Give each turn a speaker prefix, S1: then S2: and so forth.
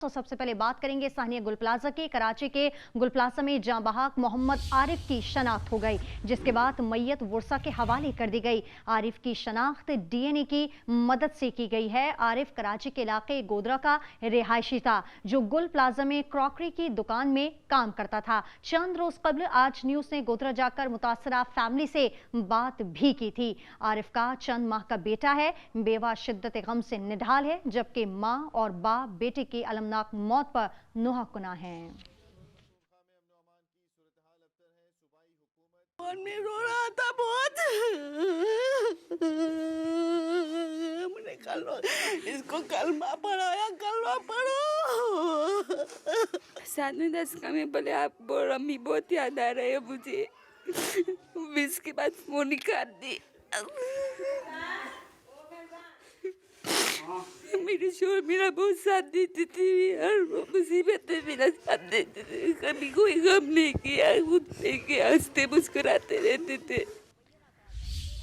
S1: तो सबसे पहले बात करेंगे स्थानीय गुल प्लाजा के। कराची के गुल प्लाजा में जाँ बहक मोहम्मद आरिफ की शनाख्त हो गई, जिसके बाद मैयत वर्सा के हवाले कर दी गई। आरिफ की शनाख्त डीएनए की मदद से की गई है। आरिफ कराची के इलाके गोदरा का रिहायशी था, जो गुल प्लाजा में क्रॉकरी की दुकान में काम करता था। चंद रोज कबल आज न्यूज ने गोदरा जाकर मुतासरा फैमिली से बात भी की थी। आरिफ का चंद माह का बेटा है, बेवा शिद्दत गम से निढाल है, जबकि माँ और बाप बेटे की अलमनाक मौत पर नुहाकुना हैं।
S2: मैं रो रहा था बहुत। मैंने इसको कलमा पढ़ाया, कलमा पढ़ो। 7-10 का में बोले आप अम्मी बहुत याद आ रहे है मुझे। 20 के बाद फोन काट दी। मेरे शोर मेरा बहुत साथ देती थी, हर मुसीबत में मेरा साथ देते थे, कभी कोई गम नहीं किया, हंसते मुस्कुराते रहते थे।